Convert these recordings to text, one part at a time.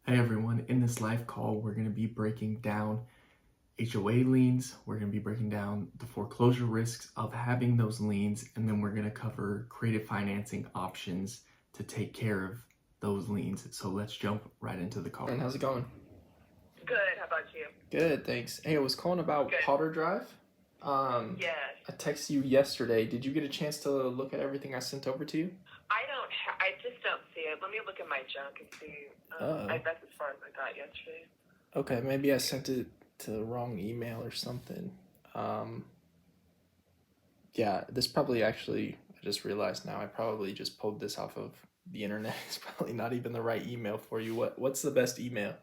Hey everyone, in this live call, we're going to be breaking down HOA liens. We're going to be breaking down the foreclosure risks of having those liens, and then we're going to cover creative financing options to take care of those liens. So let's jump right into the call. And how's it going? Good. How about you? Good, thanks. Hey, I was calling about Good. Potter Drive. Yes. I texted you yesterday. Did you get a chance to look at everything I sent over to you? I just don't see it. Let me look at my junk and see. That's as far as I got yesterday. Okay, maybe I sent it to the wrong email or something. Yeah, this probably actually, I just realized now, I probably just pulled this off of the internet. It's probably not even the right email for you. What's the best email?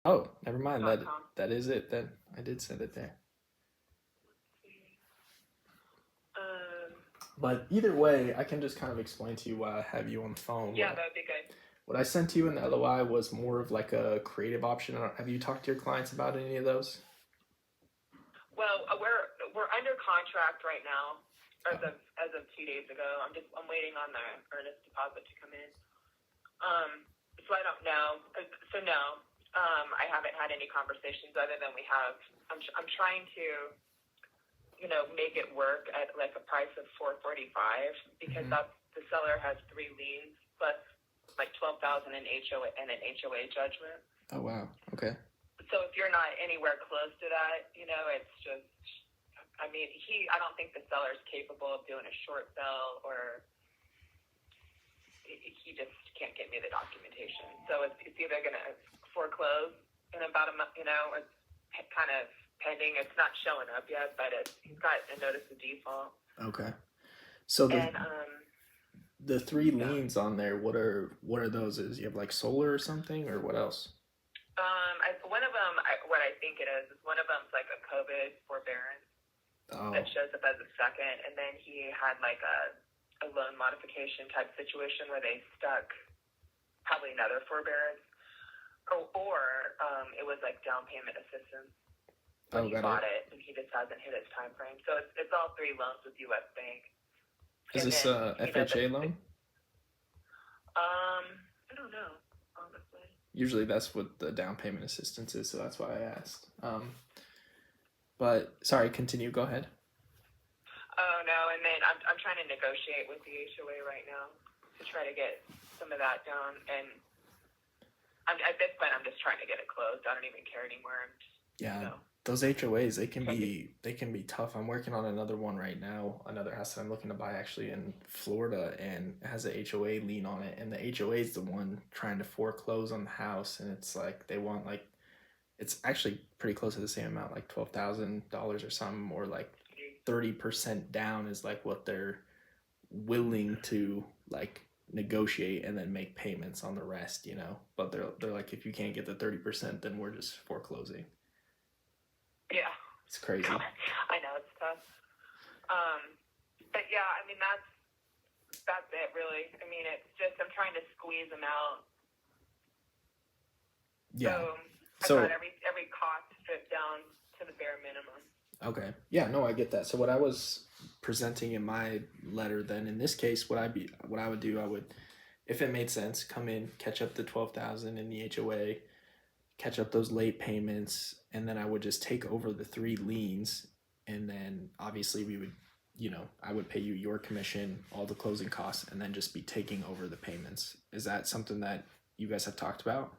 Oh, never mind. That is it then. I did send it there. But either way, I can just kind of explain to you why I have you on the phone. Yeah, that would be good. What I sent to you in the LOI was more of like a creative option. Have you talked to your clients about any of those? Well, we're under contract right now, as of 2 days ago. I'm waiting on the earnest deposit to come in. So I don't know. So no, I haven't had any conversations other than I'm trying to, make it work at like a price of $445 because the seller has 3 liens plus like $12,000 in HOA and an HOA judgment. Oh wow. Okay. So if you're not anywhere close to that, it's just, I don't think the seller is capable of doing a short sell, or he just can't get me the documentation. So it's either going to foreclose in about a month, it's kind of pending. It's not showing up yet, but he's got a notice of default. Okay. So the 3 liens on there, what are those? Is you have like solar or something, or what else? One of them, what I think it is one of them's like a COVID forbearance that shows up as a second, and then he had like a loan modification type situation where they stuck probably another forbearance, or it was like down payment assistance. When he bought it, and he just hasn't hit his time frame. So it's all 3 loans with U.S. Bank. Is this a FHA loan? I don't know, honestly. Usually that's what the down payment assistance is, so that's why I asked. But sorry, continue. Go ahead. Oh no, and then I'm trying to negotiate with the HOA right now to try to get some of that down. And at this point, I'm just trying to get it closed. I don't even care anymore. Those HOAs, they can be tough. I'm working on another one right now, another house that I'm looking to buy actually in Florida, and it has a HOA lien on it, and the HOA is the one trying to foreclose on the house, and it's like they want like, it's actually pretty close to the same amount, like $12,000 or something, or like 30% down is like what they're willing to like negotiate and then make payments on the rest, but they're like, if you can't get the 30%, then we're just foreclosing. Yeah. It's crazy. I know, it's tough. But yeah, that's it really. It's just, I'm trying to squeeze them out. Yeah. So I've got every cost stripped down to the bare minimum. Okay. Yeah, no, I get that. So what I was presenting in my letter then, in this case, what I would do, I would, if it made sense, come in, catch up the 12,000 in the HOA, catch up those late payments, and then I would just take over the 3 liens, and then obviously we would, I would pay you your commission, all the closing costs, and then just be taking over the payments. Is that something that you guys have talked about?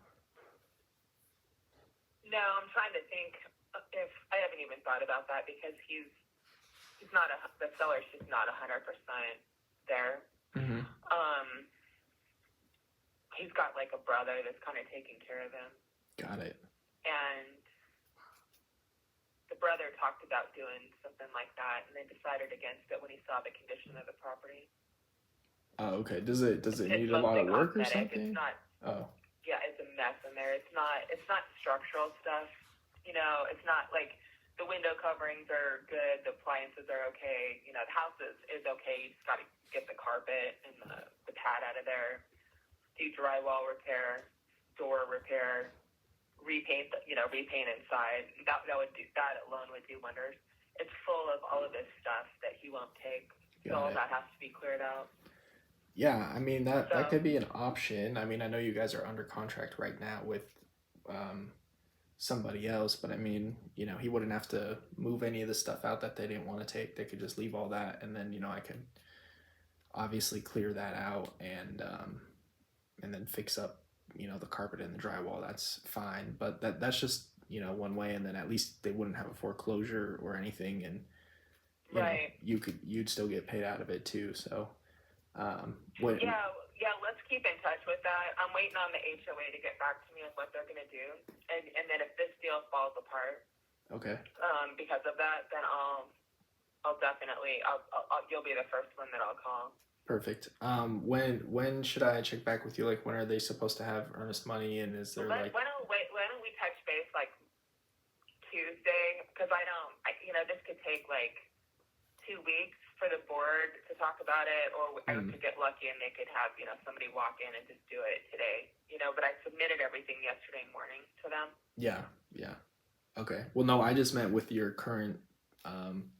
No, I'm trying to think if I haven't even thought about that because he's not the seller's just not 100% there. Mm-hmm. He's got like a brother that's kind of taking care of him. Got it. And the brother talked about doing something like that, and they decided against it when he saw the condition of the property. Oh, okay. Does it need a lot of work or something? It's not. Oh. Yeah, it's a mess in there. It's not structural stuff. It's not like the window coverings are good, the appliances are okay. The house is okay. You just got to get the carpet and the pad out of there, do drywall repair, door repair, repaint inside. That alone would do wonders. It's full of all of this stuff that he won't take. So all that has to be cleared out. Yeah, I mean that So could be an option. I mean, I know you guys are under contract right now with somebody else, but I mean, you know, he wouldn't have to move any of the stuff out that they didn't want to take. They could just leave all that, and then, you know, I could obviously clear that out and then fix up, you know, the carpet and the drywall. That's fine, but that's just, you know, one way, and then at least they wouldn't have a foreclosure or anything, and you know, right. you'd still get paid out of it too. So when Yeah, let's keep in touch with that. I'm waiting on the HOA to get back to me on what they're gonna do, and then if this deal falls apart, okay. because of that, then I'll definitely you'll be the first one that I'll call. Perfect. When should I check back with you? Like, when are they supposed to have earnest money, and is there like? Why don't we touch base like Tuesday? Because you know, this could take like 2 weeks for the board to talk about it, or I could get lucky and they could have, you know, somebody walk in and just do it today. You know, but I submitted everything yesterday morning to them. Yeah. Okay. Well, no, I just meant with your current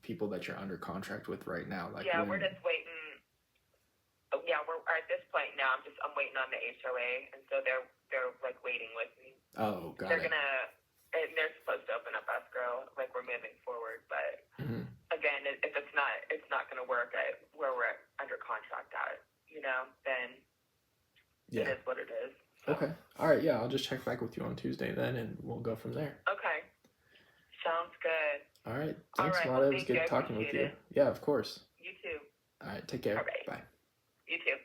people that you're under contract with right now. Like, yeah, we're just waiting. Yeah, we're at this point now. I'm waiting on the HOA, and so they're like waiting with me. Oh, got They're it. they're supposed to open up escrow, like we're moving forward, but again, if it's not gonna work at where we're under contract at, you know, then it is what it is. So. Okay. All right. Yeah, I'll just check back with you on Tuesday then, and we'll go from there. Okay. Sounds good. All right. Thanks, All right, Mata. well, It was thank you. good I talking with you. appreciate it. Yeah, of course. You too. All right. Take care. All right. Bye. You too.